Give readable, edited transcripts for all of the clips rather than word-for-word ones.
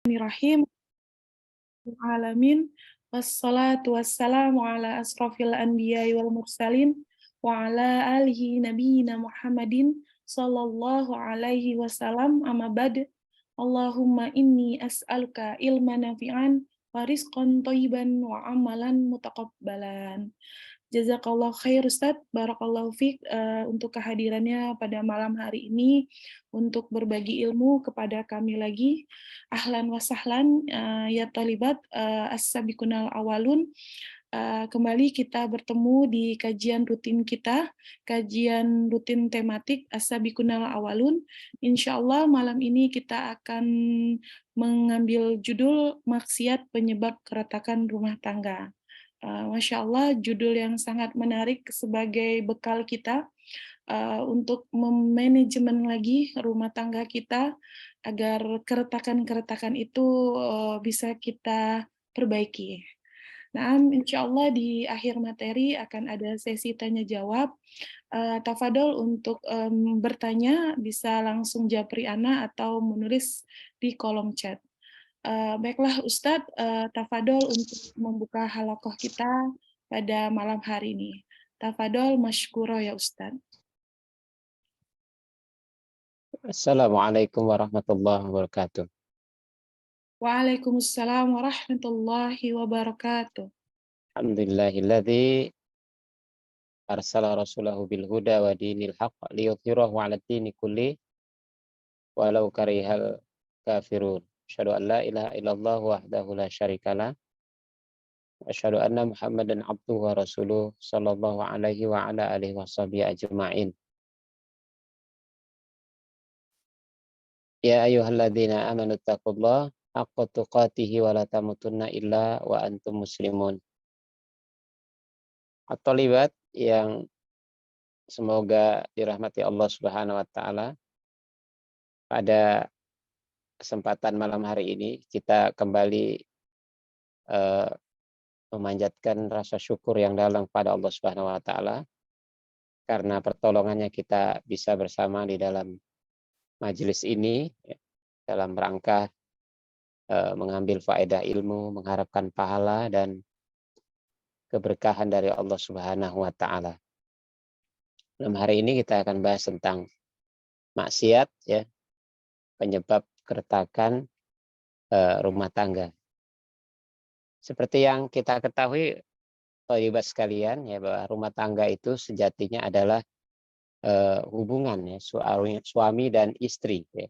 Bismillahirrahmanirrahim. Alamin. Wassalatu wassalamu ala asrafil anbiya'i wal mursalin wa ala alihi nabiyina Muhammadin sallallahu alaihi wasallam, amma ba'd. Allahumma inni as'aluka ilman nafi'an wa rizqan thayyiban wa amalan mutaqabbalan. Jazakallah khair Ustaz, barakallahu fiik untuk kehadirannya pada malam hari ini untuk berbagi ilmu kepada kami lagi. Ahlan wa sahlan ya talibat as-sabiqunal awalun. Kembali kita bertemu di kajian rutin kita, kajian rutin tematik as-sabiqunal awalun. Insyaallah malam ini kita akan mengambil judul maksiat penyebab keretakan rumah tangga. Masya Allah, judul yang sangat menarik sebagai bekal kita untuk memanajemen lagi rumah tangga kita agar keretakan-keretakan itu bisa kita perbaiki. Nah, insya Allah di akhir materi akan ada sesi tanya jawab. Tafadol untuk bertanya bisa langsung japri Ana atau menulis di kolom chat. Baiklah Ustadz, tafadol untuk membuka halakoh kita pada malam hari ini. Tafadol masykuro ya Ustadz. Assalamualaikum warahmatullahi wabarakatuh. Waalaikumsalam warahmatullahi wabarakatuh. Alhamdulillahilladzi arsala rasulahu bil huda wa dinil haqq liyudhhirahu 'ala dini kulli walau karihal kafirun. Asyhadu an la ilaha illallah wahdahu la syarikalah wa asyhadu anna Muhammadan abduhu wa rasuluh sallallahu alaihi wa ala alihi washabihi ajma'in. Ya ayyuhalladzina amanu taqullaha haqqa tuqatih wa la tamutunna illa wa antum muslimun. At-thalibat yang semoga dirahmati Allah Subhanahu wa taala. Pada kesempatan malam hari ini kita kembali memanjatkan rasa syukur yang dalam pada Allah Subhanahu wa taala karena pertolongannya kita bisa bersama di dalam majelis ini ya, dalam rangka mengambil faedah ilmu, mengharapkan pahala dan keberkahan dari Allah Subhanahu wa taala. Malam hari ini kita akan bahas tentang maksiat ya, penyebab keretakan rumah tangga. Seperti yang kita ketahui, tholibat sekalian, ya, bahwa rumah tangga itu sejatinya adalah hubungan ya, suami dan istri ya,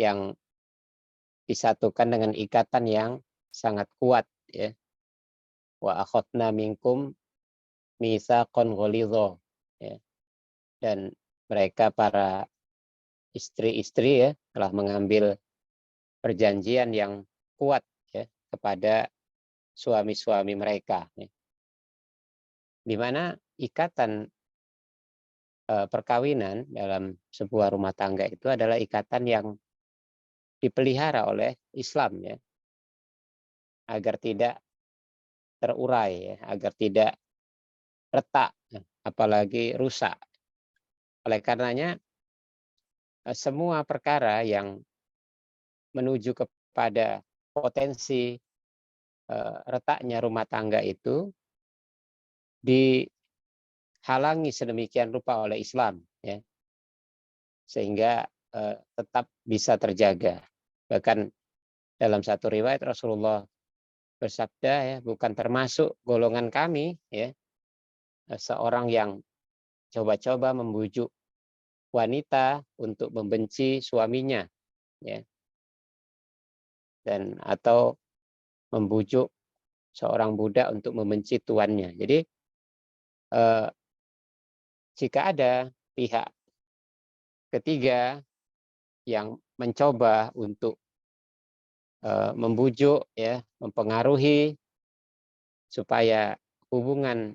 yang disatukan dengan ikatan yang sangat kuat ya. Wa akhadna minkum mitsaqan ghalidha ya. Dan mereka para istri-istri ya telah mengambil perjanjian yang kuat ya kepada suami-suami mereka ya. Di mana ikatan perkawinan dalam sebuah rumah tangga itu adalah ikatan yang dipelihara oleh Islam ya, agar tidak terurai ya, agar tidak retak ya, apalagi rusak. Oleh karenanya semua perkara yang menuju kepada potensi retaknya rumah tangga itu dihalangi sedemikian rupa oleh Islam ya, sehingga tetap bisa terjaga. Bahkan dalam satu riwayat Rasulullah bersabda ya, bukan termasuk golongan kami ya seorang yang coba-coba membujuk wanita untuk membenci suaminya ya, dan atau membujuk seorang budak untuk membenci tuannya. Jadi jika ada pihak ketiga yang mencoba untuk membujuk ya, mempengaruhi supaya hubungan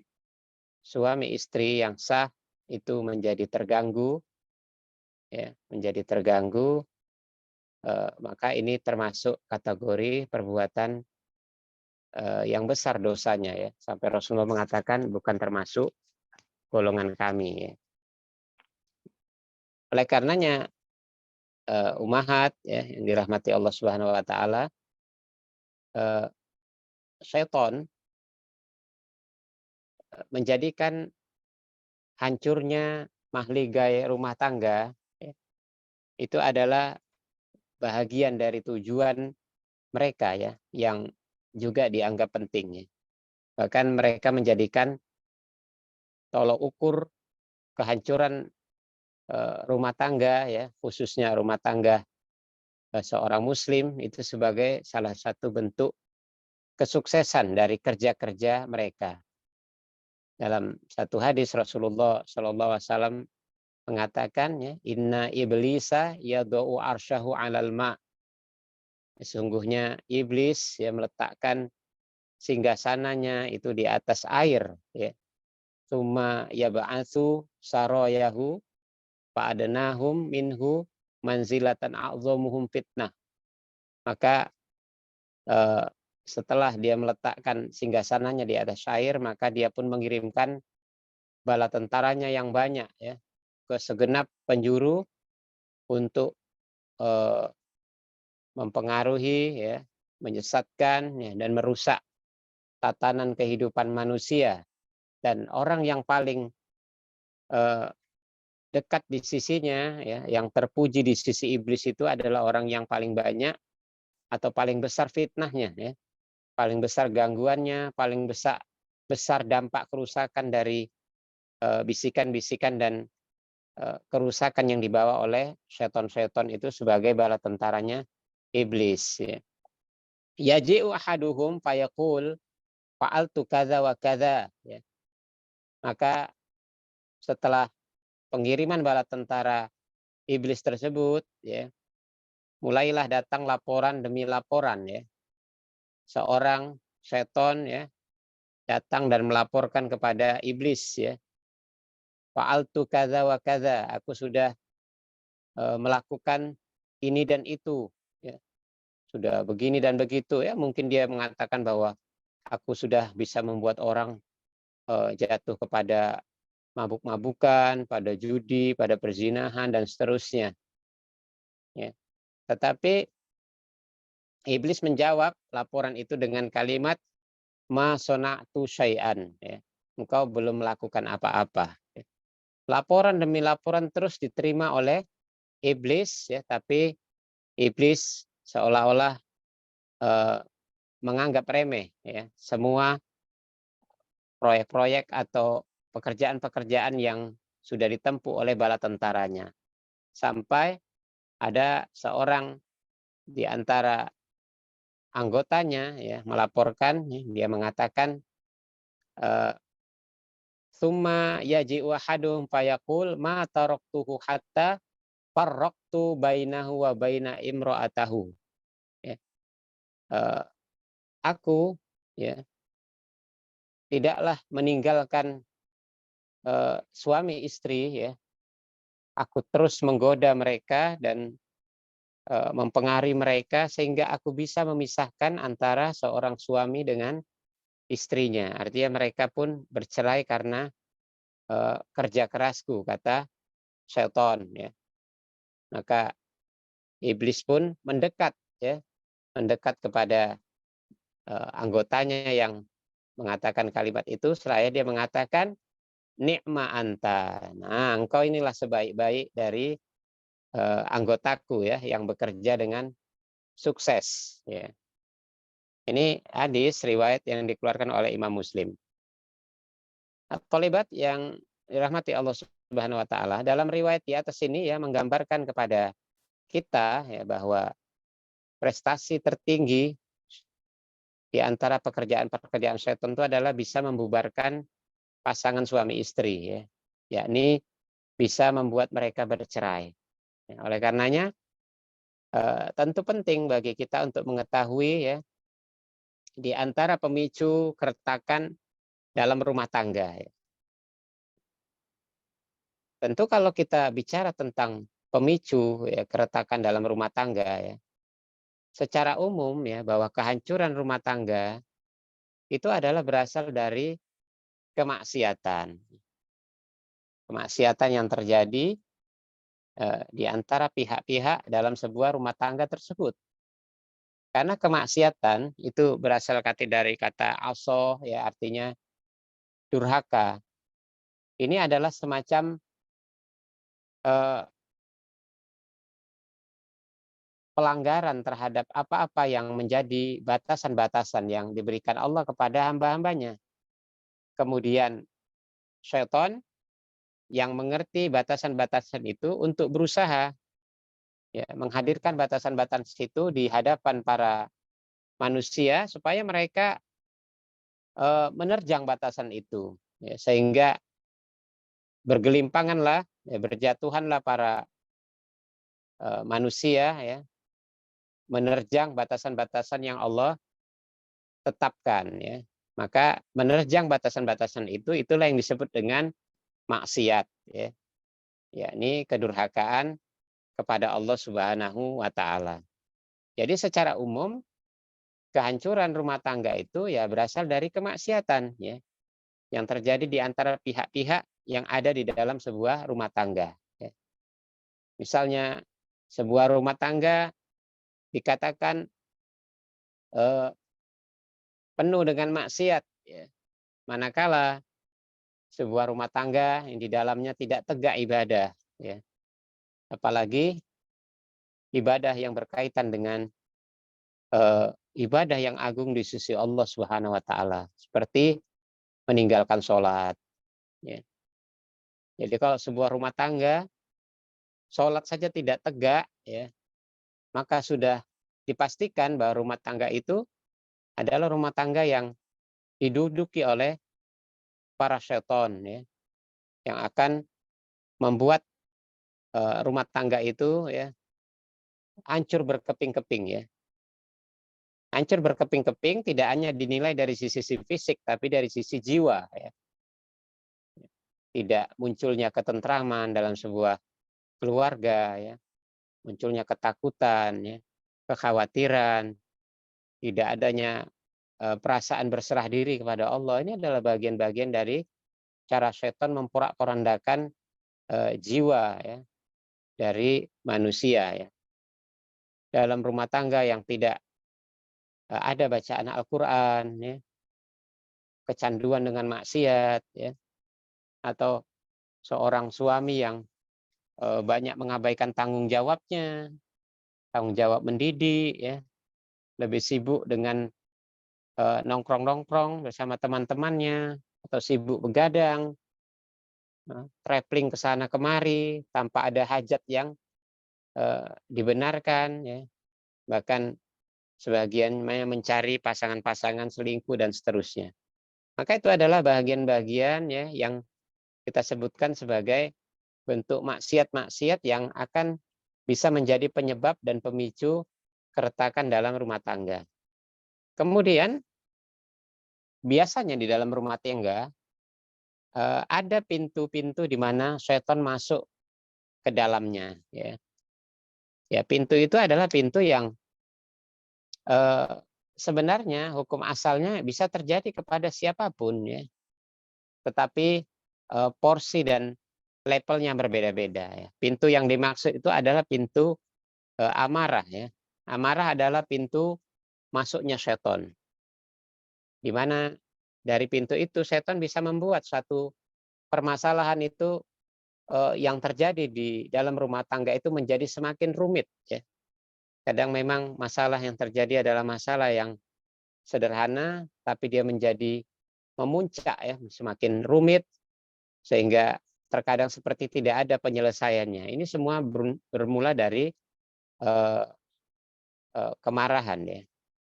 suami istri yang sah itu menjadi terganggu ya, maka ini termasuk kategori perbuatan yang besar dosanya ya, sampai Rasulullah mengatakan bukan termasuk golongan kami ya. Oleh karenanya umahat ya yang dirahmati Allah Subhanahu wa taala, eh, syaitan menjadikan hancurnya mahligai rumah tangga ya, itu adalah bahagian dari tujuan mereka ya yang juga dianggap penting ya. Bahkan mereka menjadikan tolok ukur kehancuran rumah tangga ya, khususnya rumah tangga seorang muslim itu sebagai salah satu bentuk kesuksesan dari kerja-kerja mereka. Dalam satu hadis Rasulullah Shallallahu Alaihi Wasallam mengatakan ya, Inna iblisa yadau arsyahu alal ma. Sesungguhnya iblis ya meletakkan singgasananya itu di atas air ya. Tsumma yab'atsu saroyahu fa'adnahum minhu manzilatan a'zamuhum fitnah. Maka eh, setelah dia meletakkan singgasananya di atas air, maka dia pun mengirimkan bala tentaranya yang banyak ya ke segenap penjuru untuk eh, mempengaruhi ya, menyesatkan ya, dan merusak tatanan kehidupan manusia. Dan orang yang paling eh, dekat di sisinya ya, yang terpuji di sisi iblis itu adalah orang yang paling banyak atau paling besar fitnahnya ya, paling besar gangguannya, paling besar besar dampak kerusakan dari bisikan-bisikan dan kerusakan yang dibawa oleh syaitan-syaitan itu sebagai bala tentaranya iblis ya. Yaji'u ahaduhum fayaqul fa'altu kadza wa kadza ya. Maka setelah pengiriman bala tentara iblis tersebut ya, mulailah datang laporan demi laporan ya. Seorang seton ya datang dan melaporkan kepada iblis ya. Fa'altu kadza wa kadza, aku sudah melakukan ini dan itu ya. Sudah begini dan begitu ya. Mungkin dia mengatakan bahwa aku sudah bisa membuat orang jatuh kepada mabuk-mabukan, pada judi, pada perzinahan dan seterusnya ya. Tetapi iblis menjawab laporan itu dengan kalimat ma sona'tu syai'an ya. Engkau belum melakukan apa-apa. Ya. Laporan demi laporan terus diterima oleh iblis ya, tapi iblis seolah-olah eh, menganggap remeh ya semua proyek-proyek atau pekerjaan-pekerjaan yang sudah ditempuh oleh bala tentaranya. Sampai ada seorang di antara anggotanya ya melaporkan ya, dia mengatakan summa yaji'u ahadum fayaqul ma taraktuhu hatta farraqtu bainahu wa baina imra'atahu ya. Eh, aku ya tidaklah meninggalkan suami istri ya, aku terus menggoda mereka dan mempengaruhi mereka sehingga aku bisa memisahkan antara seorang suami dengan istrinya. Artinya mereka pun bercerai karena kerja kerasku, kata Shelton ya. Maka iblis pun mendekat ya, mendekat kepada anggotanya yang mengatakan kalimat itu. Seraya dia mengatakan nikma anta. Nah, engkau inilah sebaik-baik dari anggotaku ya yang bekerja dengan sukses ya. Ini hadis riwayat yang dikeluarkan oleh Imam Muslim. Tholibat yang dirahmati Allah Subhanahu wa taala, dalam riwayat di atas ini ya menggambarkan kepada kita ya bahwa prestasi tertinggi di antara pekerjaan-pekerjaan setan itu adalah bisa membubarkan pasangan suami istri ya. Yakni bisa membuat mereka bercerai. Ya, oleh karenanya tentu penting bagi kita untuk mengetahui ya di antara pemicu keretakan dalam rumah tangga. Ya. Tentu kalau kita bicara tentang pemicu ya, keretakan dalam rumah tangga ya, secara umum ya bahwa kehancuran rumah tangga itu adalah berasal dari kemaksiatan. Kemaksiatan yang terjadi di antara pihak-pihak dalam sebuah rumah tangga tersebut. Karena kemaksiatan itu berasal dari kata aso, ya artinya durhaka. Ini adalah semacam eh, pelanggaran terhadap apa-apa yang menjadi batasan-batasan yang diberikan Allah kepada hamba-hambanya. Kemudian syaitan yang mengerti batasan-batasan itu untuk berusaha ya, menghadirkan batasan-batasan itu di hadapan para manusia supaya mereka menerjang batasan itu, ya, sehingga bergelimpanganlah, ya, berjatuhanlah para manusia ya, menerjang batasan-batasan yang Allah tetapkan ya. Maka menerjang batasan-batasan itu itulah yang disebut dengan maksiat ya. Yakni kedurhakaan kepada Allah Subhanahu wa taala. Jadi secara umum kehancuran rumah tangga itu ya berasal dari kemaksiatan ya yang terjadi di antara pihak-pihak yang ada di dalam sebuah rumah tangga ya. Misalnya sebuah rumah tangga dikatakan eh, penuh dengan maksiat ya. Manakala sebuah rumah tangga yang di dalamnya tidak tegak ibadah ya. Apalagi ibadah yang berkaitan dengan ibadah yang agung di sisi Allah Subhanahu wa taala seperti meninggalkan sholat ya. Jadi kalau sebuah rumah tangga sholat saja tidak tegak ya, maka sudah dipastikan bahwa rumah tangga itu adalah rumah tangga yang diduduki oleh para syaitan ya, yang akan membuat rumah tangga itu ya hancur berkeping-keping ya. Hancur berkeping-keping tidak hanya dinilai dari sisi fisik tapi dari sisi jiwa ya. Tidak munculnya ketentraman dalam sebuah keluarga ya, munculnya ketakutan ya, kekhawatiran, tidak adanya perasaan berserah diri kepada Allah. Ini adalah bagian-bagian dari cara setan memporak-porandakan jiwa ya dari manusia ya. Dalam rumah tangga yang tidak ada bacaan Al-Qur'an ya, kecanduan dengan maksiat ya, atau seorang suami yang banyak mengabaikan tanggung jawabnya, tanggung jawab mendidik ya, lebih sibuk dengan nongkrong-nongkrong bersama teman-temannya atau sibuk begadang, traveling ke sana kemari tanpa ada hajat yang dibenarkan ya. Bahkan sebagian mencari pasangan-pasangan selingkuh dan seterusnya. Maka itu adalah bagian-bagian ya yang kita sebutkan sebagai bentuk maksiat-maksiat yang akan bisa menjadi penyebab dan pemicu keretakan dalam rumah tangga. Kemudian biasanya di dalam rumah tangga ada pintu-pintu di mana setan masuk ke dalamnya ya. Ya, pintu itu adalah pintu yang sebenarnya hukum asalnya bisa terjadi kepada siapapun ya. Tetapi porsi dan levelnya berbeda-beda ya. Pintu yang dimaksud itu adalah pintu amarah ya. Amarah adalah pintu masuknya setan. Di mana dari pintu itu setan bisa membuat suatu permasalahan itu yang terjadi di dalam rumah tangga itu menjadi semakin rumit ya. Kadang memang masalah yang terjadi adalah masalah yang sederhana tapi dia menjadi memuncak ya, semakin rumit sehingga terkadang seperti tidak ada penyelesaiannya. Ini semua bermula dari uh, kemarahan ya.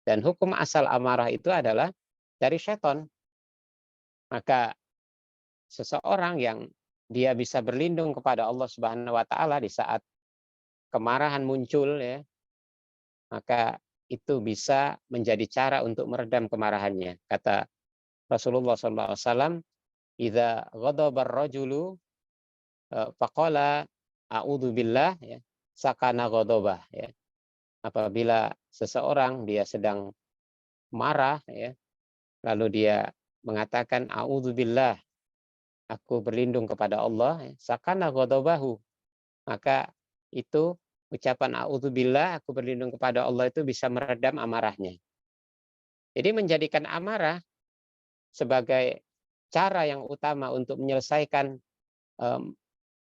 Dan hukum asal amarah itu adalah dari setan. Maka seseorang yang dia bisa berlindung kepada Allah Subhanahu wa taala di saat kemarahan muncul ya, maka itu bisa menjadi cara untuk meredam kemarahannya. Kata Rasulullah SAW, "Idza ghadaba ar-rajulu faqala a'udzu billah ya, sakana ghadabah ya." Apabila seseorang dia sedang marah ya, lalu dia mengatakan a'udzu billah, aku berlindung kepada Allah, ya, sakana ghadabahu, maka itu ucapan a'udzubillah, aku berlindung kepada Allah, itu bisa meredam amarahnya. Jadi menjadikan amarah sebagai cara yang utama untuk menyelesaikan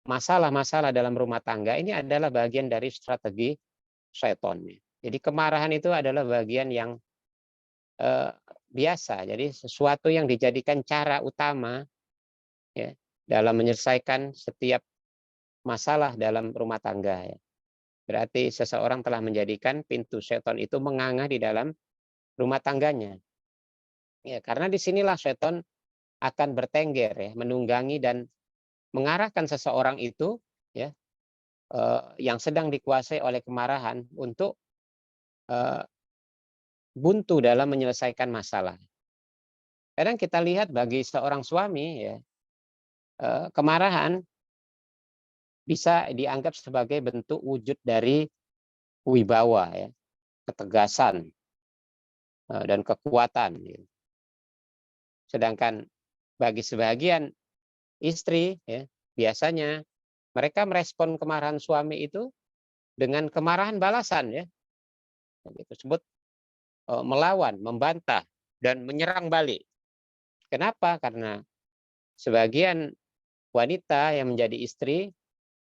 masalah-masalah dalam rumah tangga ini adalah bagian dari strategi syaitan. Jadi kemarahan itu adalah bagian yang biasa. Jadi sesuatu yang dijadikan cara utama, ya, dalam menyelesaikan setiap masalah dalam rumah tangga. Ya. Berarti seseorang telah menjadikan pintu syaitan itu menganga di dalam rumah tangganya. Ya, karena disinilah syaitan akan bertengger, ya, menunggangi dan mengarahkan seseorang itu, ya, yang sedang dikuasai oleh kemarahan untuk eh, buntu dalam menyelesaikan masalah. Kadang kita lihat bagi seorang suami, ya, kemarahan bisa dianggap sebagai bentuk wujud dari wibawa, ya, ketegasan dan kekuatan. Gitu. Sedangkan bagi sebagian istri, ya, biasanya mereka merespon kemarahan suami itu dengan kemarahan balasan, ya, disebut melawan, membantah, dan menyerang balik. Kenapa? Karena sebagian wanita yang menjadi istri,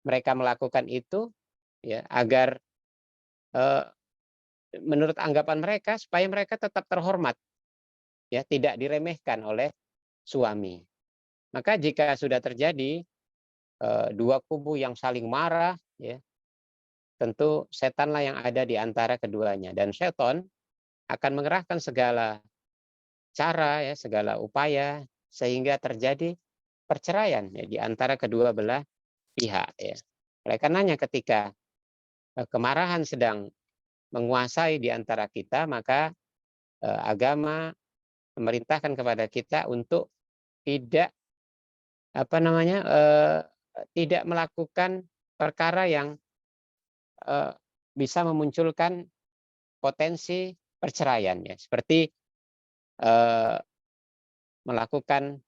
mereka melakukan itu, ya, agar menurut anggapan mereka supaya mereka tetap terhormat, ya, tidak diremehkan oleh suami. Maka jika sudah terjadi dua kubu yang saling marah, ya, tentu setanlah yang ada di antara keduanya, dan setan akan mengerahkan segala cara, ya, segala upaya sehingga terjadi perceraian, ya, di antara kedua belah pihak, ya. Oleh karenanya ketika kemarahan sedang menguasai di antara kita, maka agama memerintahkan kepada kita untuk tidak tidak melakukan perkara yang bisa memunculkan potensi perceraian, ya, seperti eh, melakukan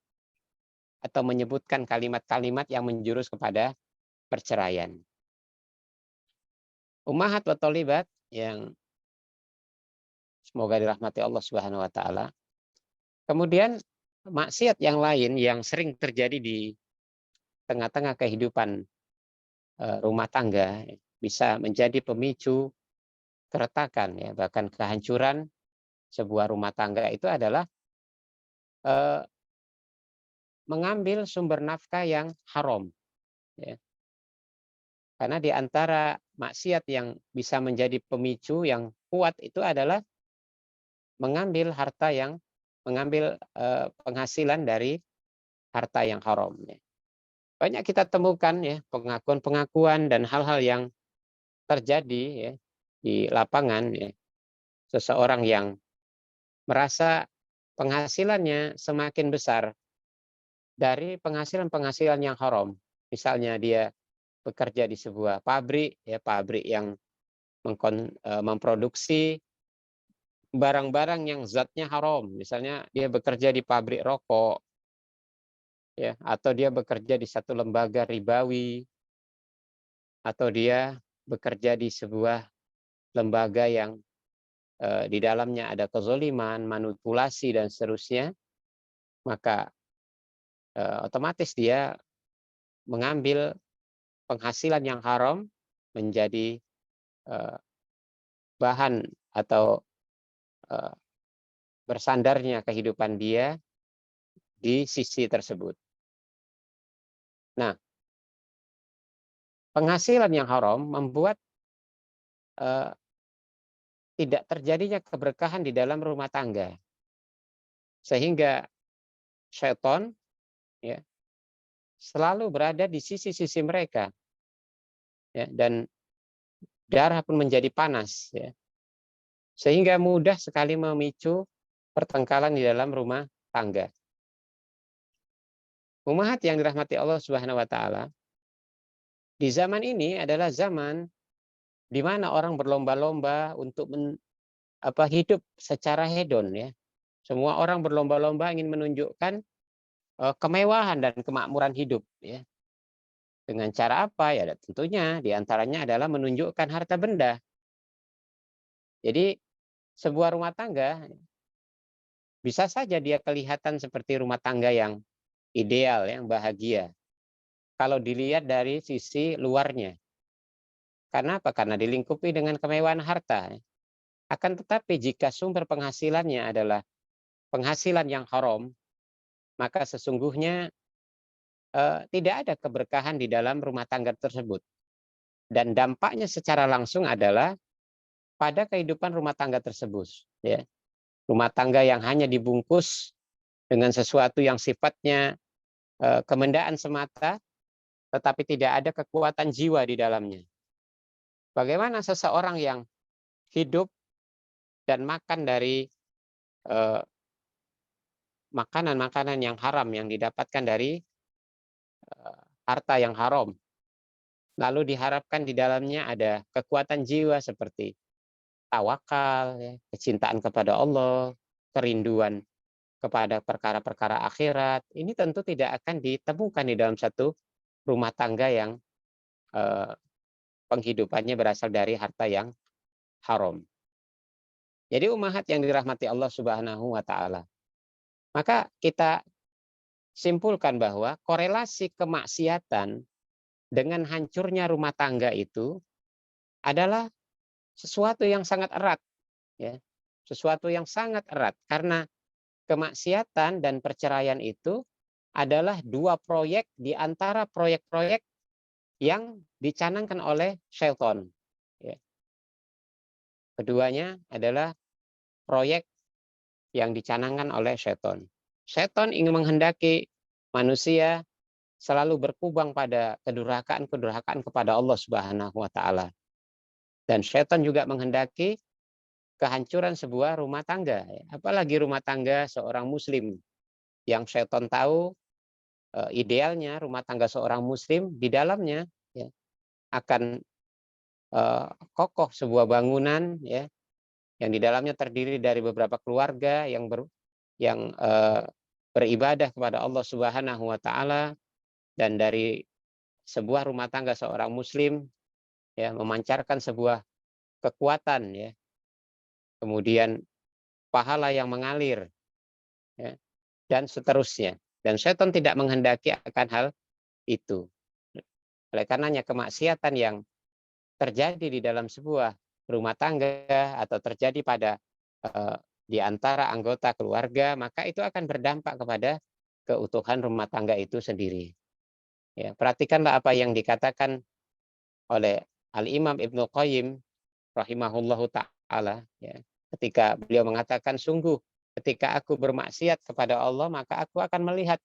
atau menyebutkan kalimat-kalimat yang menjurus kepada perceraian. Ummahat wa tholibat yang semoga dirahmati Allah Subhanahu wa taala. Kemudian maksiat yang lain yang sering terjadi di tengah-tengah kehidupan rumah tangga bisa menjadi pemicu keretakan, ya, bahkan kehancuran sebuah rumah tangga itu adalah eh, mengambil sumber nafkah yang haram, ya. Karena di antara maksiat yang bisa menjadi pemicu yang kuat itu adalah mengambil penghasilan dari harta yang haram, ya. Banyak kita temukan, ya, pengakuan-pengakuan dan hal-hal yang terjadi, ya, di lapangan, ya. Seseorang yang merasa penghasilannya semakin besar dari penghasilan-penghasilan yang haram. Misalnya dia bekerja di sebuah pabrik, ya, pabrik yang memproduksi barang-barang yang zatnya haram. Misalnya dia bekerja di pabrik rokok, ya, atau dia bekerja di satu lembaga ribawi, atau dia bekerja di sebuah lembaga yang di dalamnya ada kezoliman, manipulasi, dan seterusnya, maka otomatis dia mengambil penghasilan yang haram menjadi bahan atau bersandarnya kehidupan dia di sisi tersebut. Nah, penghasilan yang haram membuat tidak terjadinya keberkahan di dalam rumah tangga. Sehingga syaitan, ya, selalu berada di sisi-sisi mereka, ya, dan darah pun menjadi panas, ya, sehingga mudah sekali memicu pertengkaran di dalam rumah tangga. Ummahat yang dirahmati Allah Subhanahu wa taala, di zaman ini adalah zaman di mana orang berlomba-lomba untuk hidup secara hedon, ya. Semua orang berlomba-lomba ingin menunjukkan kemewahan dan kemakmuran hidup, ya. Dengan cara apa? Ya tentunya diantaranya adalah menunjukkan harta benda. Jadi sebuah rumah tangga bisa saja dia kelihatan seperti rumah tangga yang ideal, yang bahagia. Kalau dilihat dari sisi luarnya. Karena apa? Karena dilingkupi dengan kemewahan harta. Akan tetapi jika sumber penghasilannya adalah penghasilan yang haram, maka sesungguhnya tidak ada keberkahan di dalam rumah tangga tersebut. Dan dampaknya secara langsung adalah pada kehidupan rumah tangga tersebut. Ya. Rumah tangga yang hanya dibungkus dengan sesuatu yang sifatnya kemendaan semata, tetapi tidak ada kekuatan jiwa di dalamnya. Bagaimana seseorang yang hidup dan makan dari makanan-makanan yang haram yang didapatkan dari harta yang haram, lalu diharapkan di dalamnya ada kekuatan jiwa seperti tawakal, ya, kecintaan kepada Allah, kerinduan kepada perkara-perkara akhirat. Ini tentu tidak akan ditemukan di dalam satu rumah tangga yang eh, penghidupannya berasal dari harta yang haram. Jadi ummahat yang dirahmati Allah Subhanahu wa taala. Maka kita simpulkan bahwa korelasi kemaksiatan dengan hancurnya rumah tangga itu adalah sesuatu yang sangat erat, ya. Sesuatu yang sangat erat karena kemaksiatan dan perceraian itu adalah dua proyek di antara proyek-proyek yang dicanangkan oleh Shelton. Ya. Keduanya adalah proyek yang dicanangkan oleh Shelton. Shelton ingin menghendaki manusia selalu berkubang pada kedurhakaan-kedurhakaan kepada Allah Subhanahu wa taala. Dan Shelton juga menghendaki kehancuran sebuah rumah tangga, apalagi rumah tangga seorang muslim yang Shelton tahu idealnya rumah tangga seorang muslim di dalamnya ya, akan kokoh sebuah bangunan ya yang di dalamnya terdiri dari beberapa keluarga yang beribadah kepada Allah Subhanahu wa taala, dan dari sebuah rumah tangga seorang muslim ya memancarkan sebuah kekuatan ya, kemudian pahala yang mengalir ya, dan seterusnya. Dan setan tidak menghendaki akan hal itu. Oleh karenanya kemaksiatan yang terjadi di dalam sebuah rumah tangga atau terjadi pada di antara anggota keluarga, maka itu akan berdampak kepada keutuhan rumah tangga itu sendiri. Ya, perhatikanlah apa yang dikatakan oleh Al-Imam Ibnu Qayyim rahimahullahu taala ya, ketika beliau mengatakan, sungguh ketika aku bermaksiat kepada Allah, maka aku akan melihat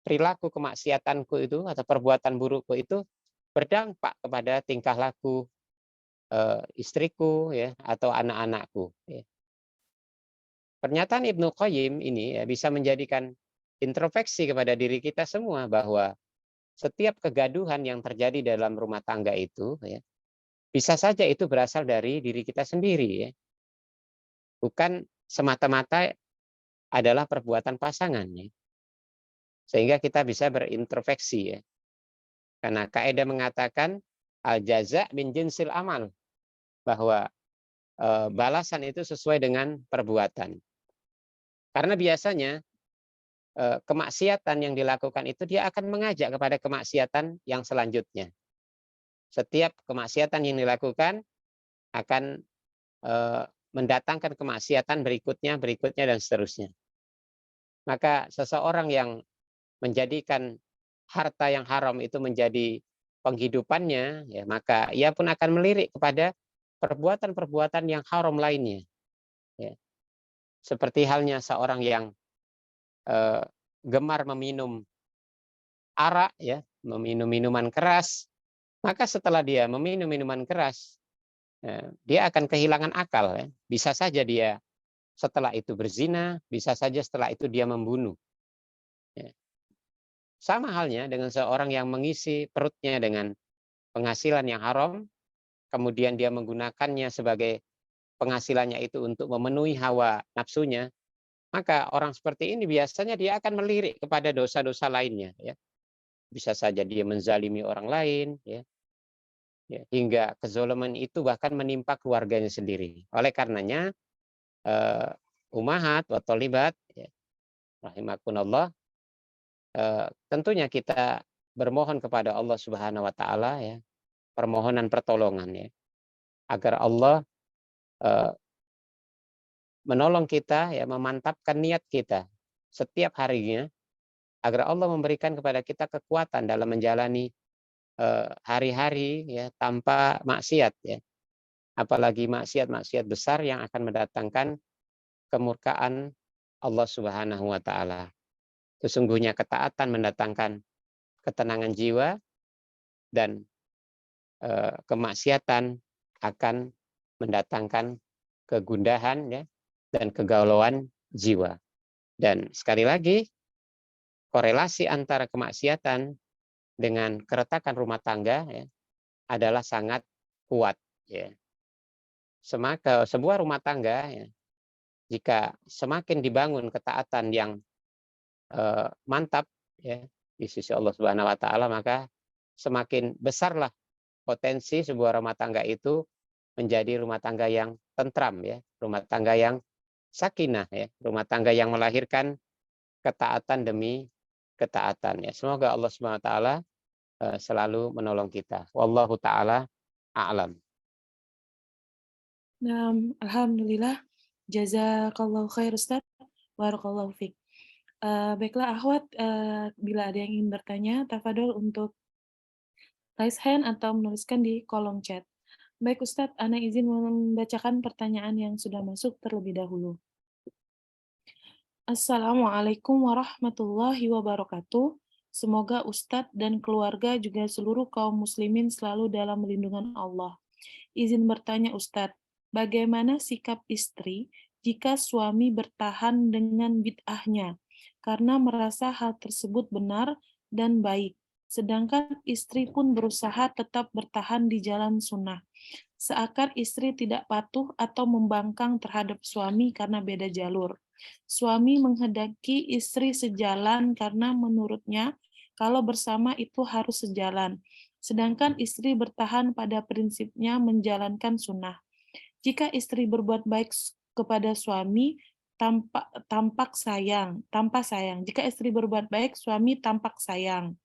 perilaku kemaksiatanku itu atau perbuatan burukku itu berdampak kepada tingkah laku istriku ya atau anak-anakku ya. Pernyataan Ibnu Qayyim ini ya, bisa menjadikan introspeksi kepada diri kita semua bahwa setiap kegaduhan yang terjadi dalam rumah tangga itu ya, bisa saja itu berasal dari diri kita sendiri ya. Bukan semata-mata adalah perbuatan pasangan ya. Sehingga kita bisa berintrospeksi ya. Karena kaidah mengatakan al jaza min jinsil amal, bahwa balasan itu sesuai dengan perbuatan. Karena biasanya kemaksiatan yang dilakukan itu dia akan mengajak kepada kemaksiatan yang selanjutnya. Setiap kemaksiatan yang dilakukan akan mendatangkan kemaksiatan berikutnya, berikutnya dan seterusnya. Maka seseorang yang menjadikan harta yang haram itu menjadi penghidupannya, ya maka ia pun akan melirik kepada perbuatan-perbuatan yang haram lainnya. Ya. Seperti halnya seorang yang gemar meminum arak, ya, meminum minuman keras, maka setelah dia meminum minuman keras, dia akan kehilangan akal. Ya. Bisa saja dia setelah itu berzina, bisa saja setelah itu dia membunuh. Ya. Sama halnya dengan seorang yang mengisi perutnya dengan penghasilan yang haram, kemudian dia menggunakannya sebagai penghasilannya itu untuk memenuhi hawa nafsunya, maka orang seperti ini biasanya dia akan melirik kepada dosa-dosa lainnya. Ya. bisa saja dia menzalimi orang lain, ya, hingga kezaliman itu bahkan menimpa keluarganya sendiri. Oleh karenanya, ummahat wa thalibat, ya, rahimakumullah, tentunya kita bermohon kepada Allah Subhanahu wa taala, ya, permohonan pertolongan, ya, agar Allah eh, menolong kita, ya, memantapkan niat kita setiap harinya, agar Allah memberikan kepada kita kekuatan dalam menjalani hari-hari, ya, tanpa maksiat, ya, apalagi maksiat-maksiat besar yang akan mendatangkan kemurkaan Allah Subhanahu wa taala. Sesungguhnya ketaatan mendatangkan ketenangan jiwa, dan kemaksiatan akan mendatangkan kegundahan, ya, dan kegalauan jiwa. Dan sekali lagi, korelasi antara kemaksiatan dengan keretakan rumah tangga, ya, adalah sangat kuat, ya. Sebuah rumah tangga, ya, jika semakin dibangun ketaatan yang mantap, ya, di sisi Allah Subhanahu wa taala, maka semakin besarlah potensi sebuah rumah tangga itu menjadi rumah tangga yang tentram, ya, rumah tangga yang sakinah, ya, rumah tangga yang melahirkan ketaatan demi ketaatan, ya. Semoga Allah Subhanahu wa taala selalu menolong kita. Wallahu taala a'lam. Nah, alhamdulillah, jazakallahu khair Ustaz, barakallahu fiik. Baiklah akhwat, bila ada yang ingin bertanya, tafadhol untuk raise hand atau menuliskan di kolom chat. Baik Ustadz, ana izin membacakan pertanyaan yang sudah masuk terlebih dahulu. Assalamualaikum warahmatullahi wabarakatuh. Semoga Ustadz dan keluarga juga seluruh kaum muslimin selalu dalam lindungan Allah. Izin bertanya Ustadz, bagaimana sikap istri jika suami bertahan dengan bid'ahnya karena merasa hal tersebut benar dan baik, sedangkan istri pun berusaha tetap bertahan di jalan sunnah. Seakan istri tidak patuh atau membangkang terhadap suami karena beda jalur. Suami menghendaki istri sejalan karena menurutnya kalau bersama itu harus sejalan. Sedangkan istri bertahan pada prinsipnya menjalankan sunnah. Jika istri berbuat baik kepada suami, tanpa sayang. Jika istri berbuat baik, suami tampak sayang.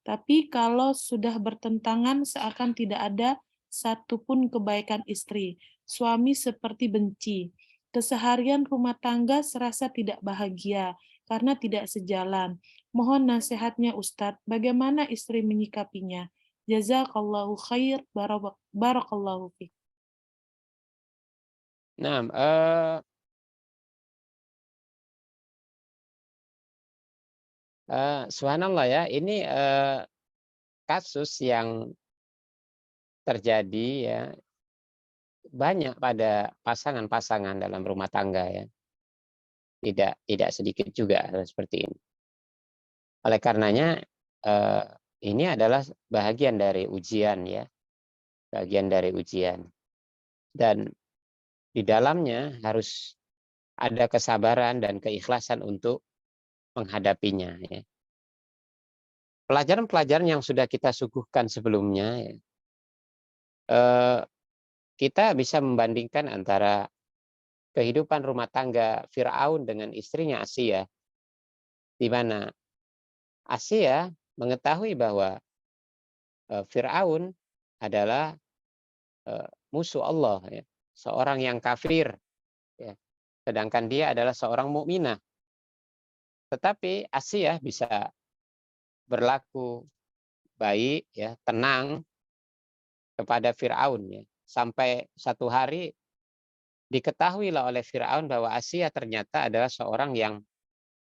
Tapi kalau sudah bertentangan seakan tidak ada satupun kebaikan istri. Suami seperti benci. Keseharian rumah tangga serasa tidak bahagia karena tidak sejalan. Mohon nasihatnya Ustadz, bagaimana istri menyikapinya? Jazakallahu khair, barakallahu fiik. Nah, subhanallah, ya, ini kasus yang terjadi, ya, banyak pada pasangan-pasangan dalam rumah tangga, ya. Tidak sedikit juga seperti ini. Oleh karenanya, ini adalah bagian dari ujian, ya, bagian dari ujian. Dan di dalamnya harus ada kesabaran dan keikhlasan untuk menghadapinya, ya. Pelajaran-pelajaran yang sudah kita suguhkan sebelumnya, ya, kita bisa membandingkan antara kehidupan rumah tangga Fir'aun dengan istrinya Asia, di mana Asia mengetahui bahwa Fir'aun adalah musuh Allah, ya, seorang yang kafir, ya, sedangkan dia adalah seorang mukminah. Tetapi Asia bisa berlaku baik, ya, tenang kepada Fir'aun, ya, sampai satu hari diketahuilah oleh Fir'aun bahwa Asia ternyata adalah seorang yang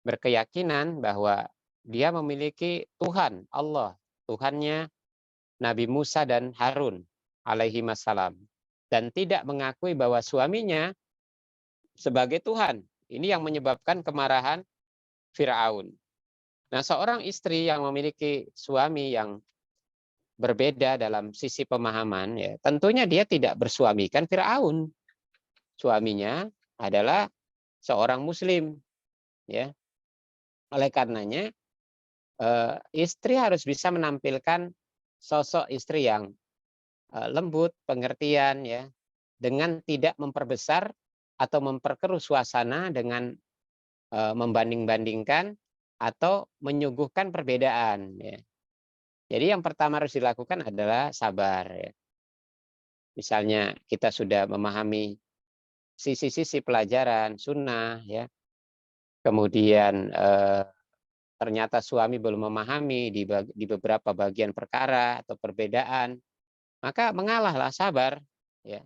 berkeyakinan bahwa dia memiliki Tuhan, Allah, Tuhannya Nabi Musa dan Harun alaihi wassalam, dan tidak mengakui bahwa suaminya sebagai Tuhan. Ini yang menyebabkan kemarahan Firaun. Nah, seorang istri yang memiliki suami yang berbeda dalam sisi pemahaman, ya, tentunya dia tidak bersuamikan Firaun. Suaminya adalah seorang muslim, ya. Oleh karenanya istri harus bisa menampilkan sosok istri yang lembut, pengertian ya, dengan tidak memperbesar atau memperkeruh suasana dengan membanding-bandingkan atau menyuguhkan perbedaan ya. Jadi yang pertama harus dilakukan adalah sabar ya. Misalnya kita sudah memahami sisi-sisi pelajaran sunnah ya, kemudian ternyata suami belum memahami di beberapa bagian perkara atau perbedaan, maka mengalahlah, sabar ya.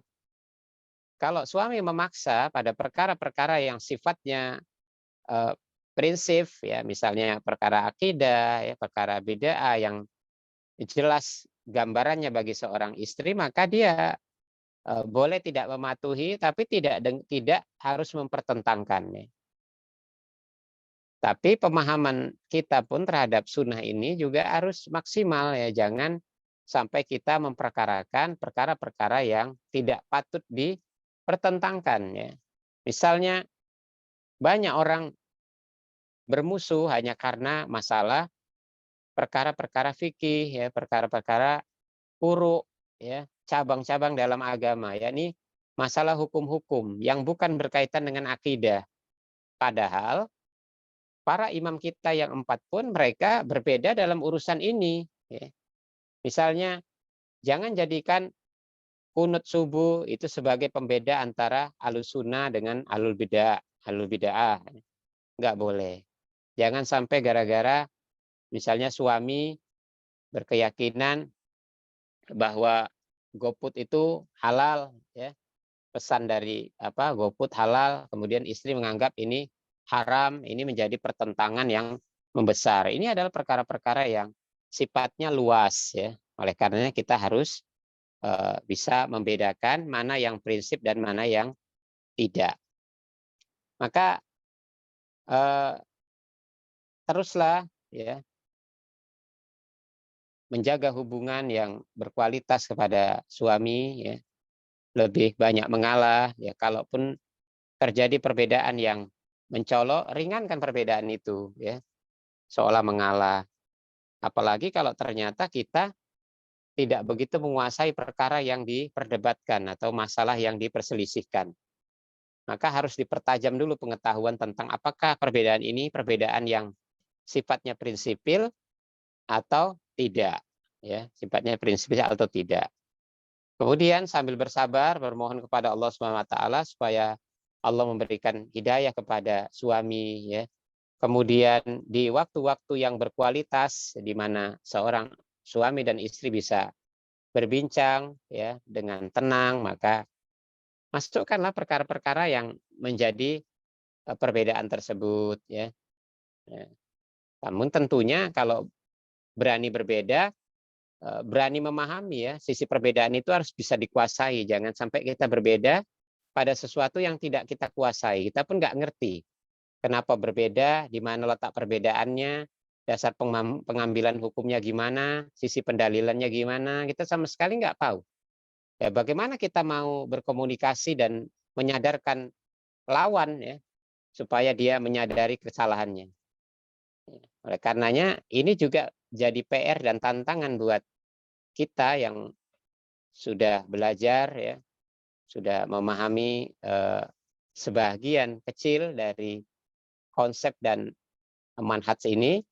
Kalau suami memaksa pada perkara-perkara yang sifatnya eh, prinsip ya, misalnya perkara akidah ya, perkara bid'ah yang jelas gambarannya bagi seorang istri, maka dia boleh tidak mematuhi, tapi tidak harus mempertentangkannya. Tapi pemahaman kita pun terhadap sunnah ini juga harus maksimal ya, jangan sampai kita memperkarakan perkara-perkara yang tidak patut dipertentangkan ya. Misalnya banyak orang bermusuh hanya karena masalah perkara-perkara fikih ya, perkara-perkara furu ya, cabang-cabang dalam agama, yakni masalah hukum-hukum yang bukan berkaitan dengan akidah. Padahal para imam kita yang 4 pun mereka berbeda dalam urusan ini ya. Misalnya jangan jadikan kunut subuh itu sebagai pembeda antara ahlus sunnah dengan ahlul bid'ah. Nggak boleh. Jangan sampai gara-gara misalnya suami berkeyakinan bahwa GoFood itu halal ya, pesan dari GoFood halal, kemudian istri menganggap ini haram, ini menjadi pertentangan yang membesar. Ini adalah perkara-perkara yang sifatnya luas ya. Oleh karenanya kita harus bisa membedakan mana yang prinsip dan mana yang tidak. Maka teruslah ya menjaga hubungan yang berkualitas kepada suami ya, lebih banyak mengalah ya, kalaupun terjadi perbedaan yang mencolok, ringankan perbedaan itu ya, seolah mengalah. Apalagi kalau ternyata kita tidak begitu menguasai perkara yang diperdebatkan atau masalah yang diperselisihkan. Maka harus dipertajam dulu pengetahuan tentang apakah perbedaan ini perbedaan yang sifatnya prinsipil atau tidak ya, sifatnya prinsipil atau tidak. Kemudian sambil bersabar bermohon kepada Allah Subhanahu wa taala supaya Allah memberikan hidayah kepada suami ya. Kemudian di waktu-waktu yang berkualitas di mana seorang suami dan istri bisa berbincang ya dengan tenang, maka masukkanlah perkara-perkara yang menjadi perbedaan tersebut ya. Ya. Namun tentunya kalau berani berbeda, berani memahami ya, sisi perbedaan itu harus bisa dikuasai. Jangan sampai kita berbeda pada sesuatu yang tidak kita kuasai. Kita pun nggak ngerti kenapa berbeda, di mana letak perbedaannya, dasar pengambilan hukumnya gimana, sisi pendalilannya gimana, kita sama sekali nggak tahu. Ya, bagaimana kita mau berkomunikasi dan menyadarkan lawan ya, supaya dia menyadari kesalahannya. Oleh karenanya ini juga jadi PR dan tantangan buat kita yang sudah belajar ya, sudah memahami sebagian kecil dari konsep dan manhaj ini,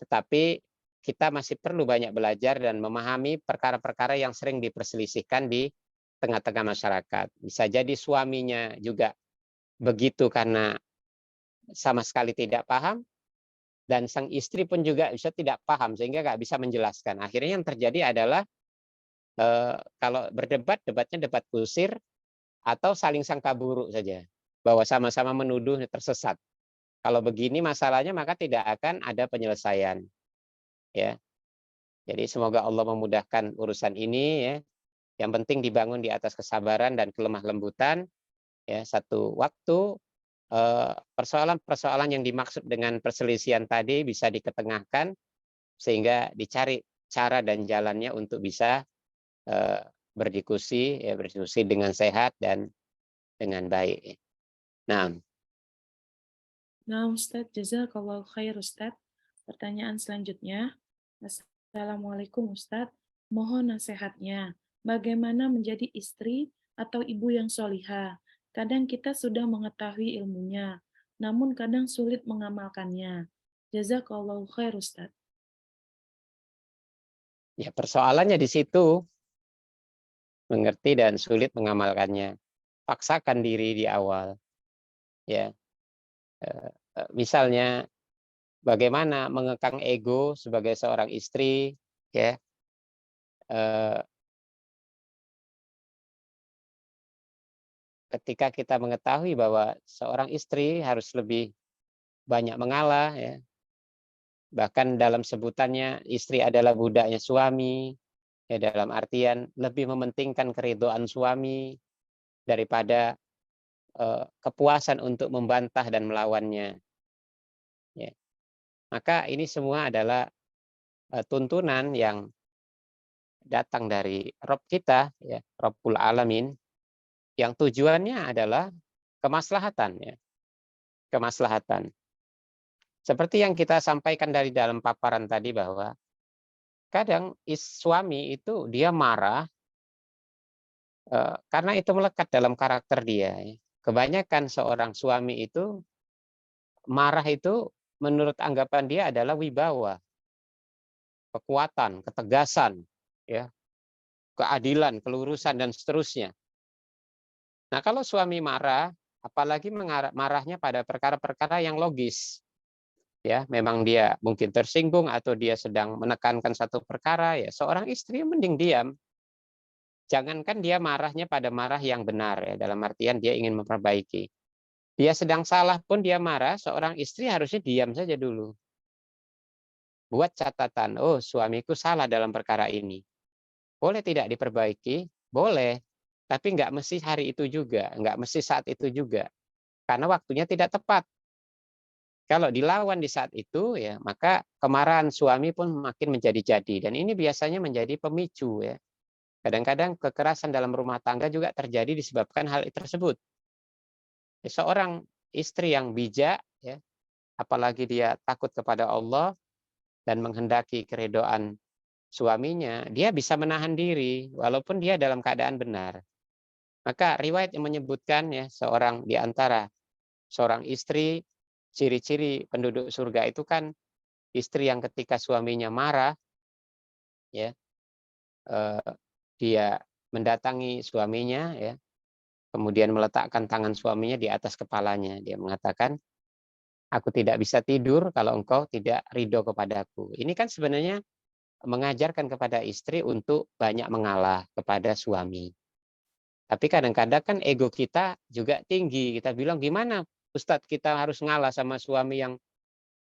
tetapi kita masih perlu banyak belajar dan memahami perkara-perkara yang sering diperselisihkan di tengah-tengah masyarakat. Bisa jadi suaminya juga begitu karena sama sekali tidak paham, dan sang istri pun juga bisa tidak paham sehingga nggak bisa menjelaskan. Akhirnya yang terjadi adalah kalau berdebat, debatnya debat kusir atau saling sangka buruk saja, bahwa sama-sama menuduh tersesat. Kalau begini masalahnya maka tidak akan ada penyelesaian. Ya, jadi semoga Allah memudahkan urusan ini ya. Yang penting dibangun di atas kesabaran dan kelemah lembutan. Ya, satu waktu persoalan-persoalan yang dimaksud dengan perselisihan tadi bisa diketengahkan sehingga dicari cara dan jalannya untuk bisa berdiskusi ya, berdiskusi dengan sehat dan dengan baik. Nah, Nah, Ustadz, jazakallahu khair, Ustadz. Pertanyaan selanjutnya, Assalamualaikum Ustadz, mohon nasihatnya. Bagaimana menjadi istri atau ibu yang solihah? Kadang kita sudah mengetahui ilmunya, namun kadang sulit mengamalkannya. Jazakallahu khair Ustadz. Ya, persoalannya di situ, mengerti dan sulit mengamalkannya. Paksakan diri di awal, ya. Misalnya bagaimana mengekang ego sebagai seorang istri, ya. Eh, Ketika kita mengetahui bahwa seorang istri harus lebih banyak mengalah, ya. Bahkan dalam sebutannya istri adalah budaknya suami, ya, dalam artian lebih mementingkan keridhaan suami daripada kepuasan untuk membantah dan melawannya, ya. Maka ini semua adalah tuntunan yang datang dari Rob kita, ya, Rabbul Alamin, yang tujuannya adalah kemaslahatan, ya, kemaslahatan. Seperti yang kita sampaikan dari dalam paparan tadi bahwa kadang suami itu dia marah karena itu melekat dalam karakter dia, ya. Kebanyakan seorang suami itu marah itu menurut anggapan dia adalah wibawa, kekuatan, ketegasan, ya, keadilan, kelurusan dan seterusnya. Nah, kalau suami marah, apalagi marahnya pada perkara-perkara yang logis, ya, memang dia mungkin tersinggung atau dia sedang menekankan satu perkara, ya, seorang istri mending diam. Jangankan dia marahnya pada marah yang benar, ya, dalam artian dia ingin memperbaiki. Dia sedang salah pun dia marah, seorang istri harusnya diam saja dulu. Buat catatan, oh suamiku salah dalam perkara ini. Boleh tidak diperbaiki? Boleh. Tapi nggak mesti hari itu juga, nggak mesti saat itu juga. Karena waktunya tidak tepat. Kalau dilawan di saat itu, ya, maka kemarahan suami pun makin menjadi-jadi. Dan ini biasanya menjadi pemicu, ya. Kadang-kadang kekerasan dalam rumah tangga juga terjadi disebabkan hal tersebut. Seorang istri yang bijak, ya, apalagi dia takut kepada Allah dan menghendaki keridhaan suaminya, dia bisa menahan diri walaupun dia dalam keadaan benar. Maka riwayat yang menyebutkan, ya, seorang di antara seorang istri, ciri-ciri penduduk surga itu kan istri yang ketika suaminya marah, ya, eh, dia mendatangi suaminya, ya, kemudian meletakkan tangan suaminya di atas kepalanya. Dia mengatakan, aku tidak bisa tidur kalau engkau tidak ridho kepadaku. Ini kan sebenarnya mengajarkan kepada istri untuk banyak mengalah kepada suami. Tapi kadang-kadang kan ego kita juga tinggi. Kita bilang, gimana Ustadz kita harus ngalah sama suami yang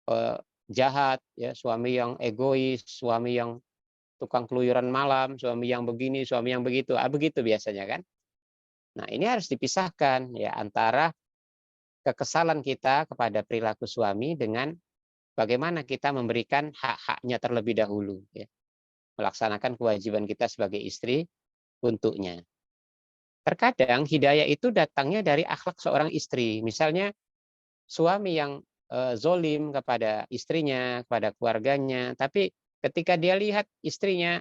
eh, jahat, ya, suami yang egois, suami yang tukang keluyuran malam, suami yang begini, suami yang begitu. Begitu biasanya kan. Nah, ini harus dipisahkan, ya, antara kekesalan kita kepada perilaku suami dengan bagaimana kita memberikan hak-haknya terlebih dahulu, ya. Melaksanakan kewajiban kita sebagai istri untuknya. Terkadang hidayah itu datangnya dari akhlak seorang istri. Misalnya suami yang zolim kepada istrinya, kepada keluarganya, tapi ketika dia lihat istrinya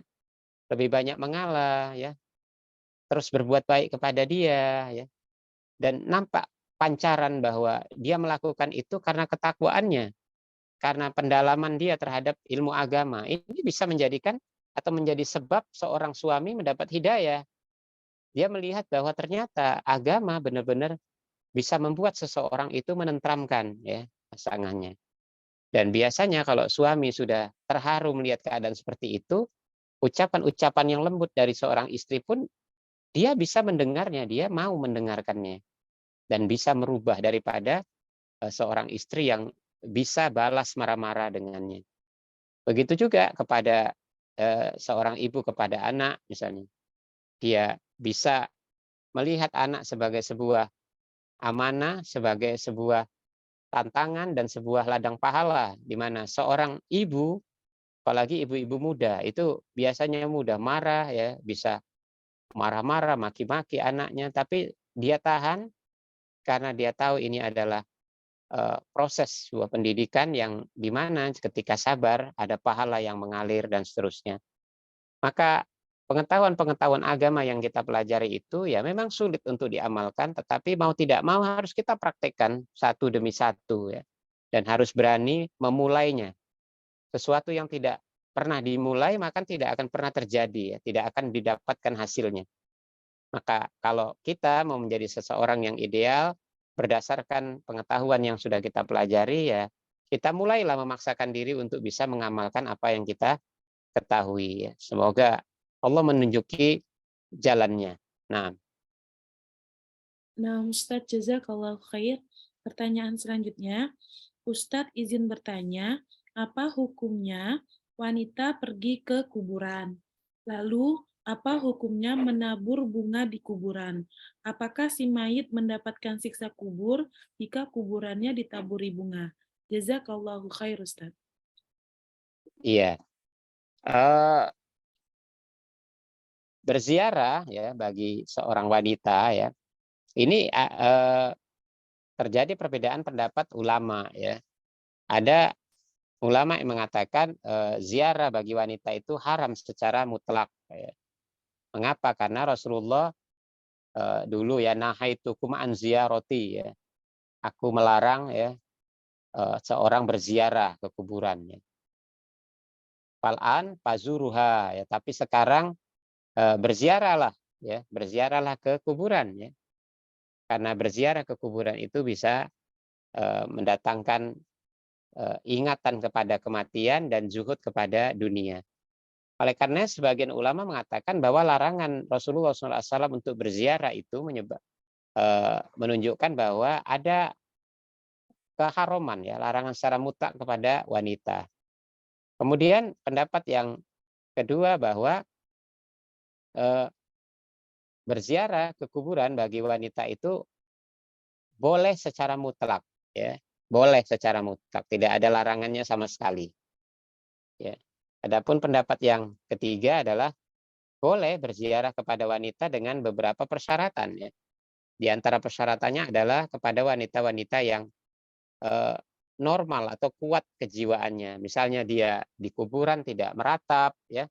lebih banyak mengalah, ya, terus berbuat baik kepada dia, ya, dan nampak pancaran bahwa dia melakukan itu karena ketakwaannya, karena pendalaman dia terhadap ilmu agama. Ini bisa menjadikan atau menjadi sebab seorang suami mendapat hidayah. Dia melihat bahwa ternyata agama benar-benar bisa membuat seseorang itu menenteramkan, ya, pasangannya. Dan biasanya kalau suami sudah terharu melihat keadaan seperti itu, ucapan-ucapan yang lembut dari seorang istri pun dia bisa mendengarnya, dia mau mendengarkannya dan bisa merubah daripada seorang istri yang bisa balas marah-marah dengannya. Begitu juga kepada seorang ibu kepada anak misalnya. Dia bisa melihat anak sebagai sebuah amanah, sebagai sebuah tantangan dan sebuah ladang pahala di mana seorang ibu, apalagi ibu-ibu muda, itu biasanya mudah marah, ya, bisa marah-marah, maki-maki anaknya, tapi dia tahan karena dia tahu ini adalah proses sebuah pendidikan yang di mana ketika sabar ada pahala yang mengalir dan seterusnya. Maka pengetahuan-pengetahuan agama yang kita pelajari itu ya memang sulit untuk diamalkan, tetapi mau tidak mau harus kita praktekkan satu demi satu ya. Dan harus berani memulainya. Sesuatu yang tidak pernah dimulai maka tidak akan pernah terjadi ya, tidak akan didapatkan hasilnya. Maka kalau kita mau menjadi seseorang yang ideal berdasarkan pengetahuan yang sudah kita pelajari ya, kita mulailah memaksakan diri untuk bisa mengamalkan apa yang kita ketahui ya. Semoga Allah menunjuki jalannya. Nah, Nah, Ustadz, jazakallahu khair. Pertanyaan selanjutnya, Ustadz izin bertanya, apa hukumnya wanita pergi ke kuburan? Lalu, apa hukumnya menabur bunga di kuburan? Apakah si mayit mendapatkan siksa kubur jika kuburannya ditaburi bunga? Jazakallahu khair, Ustadz. iya. Eh, Berziarah ya bagi seorang wanita ya. Ini terjadi perbedaan pendapat ulama ya. Ada ulama yang mengatakan ziarah bagi wanita itu haram secara mutlak ya. Mengapa? Karena Rasulullah dulu ya nahaitukum an ziyarati ya. Aku melarang ya seorang berziarah ke kuburannya. Fal'an pazuruha ya, tapi sekarang berziarahlah ya, berziarahlah ke kuburan ya. Karena berziarah ke kuburan itu bisa mendatangkan ingatan kepada kematian dan zuhud kepada dunia. Oleh karena sebagian ulama mengatakan bahwa larangan Rasulullah SAW untuk berziarah itu menunjukkan bahwa ada keharuman ya, larangan secara mutlak kepada wanita. Kemudian pendapat yang kedua bahwa berziarah ke kuburan bagi wanita itu boleh secara mutlak ya, boleh secara mutlak, tidak ada larangannya sama sekali. Ya. Adapun pendapat yang ketiga adalah boleh berziarah kepada wanita dengan beberapa persyaratan ya. Di antara persyaratannya adalah kepada wanita-wanita yang eh, normal atau kuat kejiwaannya. Misalnya dia di kuburan tidak meratap ya,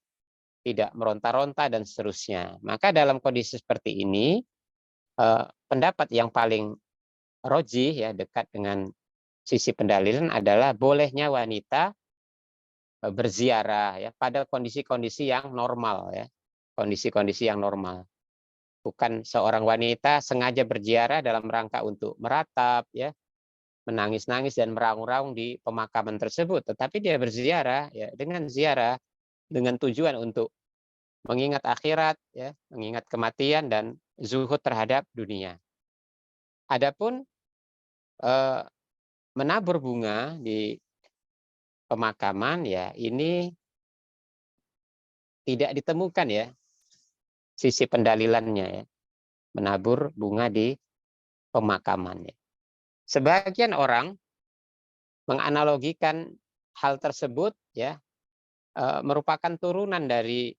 tidak meronta-ronta dan seterusnya. Maka dalam kondisi seperti ini pendapat yang paling rojih ya dekat dengan sisi pendalilan adalah bolehnya wanita berziarah ya pada kondisi-kondisi yang normal ya, kondisi-kondisi yang normal. Bukan seorang wanita sengaja berziarah dalam rangka untuk meratap ya, menangis-nangis dan meraung-raung di pemakaman tersebut, tetapi dia berziarah ya dengan ziarah dengan tujuan untuk mengingat akhirat ya, mengingat kematian dan zuhud terhadap dunia. Adapun eh, menabur bunga di pemakaman ya ini tidak ditemukan ya sisi pendalilannya ya, menabur bunga di pemakaman ya. Sebagian orang menganalogikan hal tersebut ya merupakan turunan dari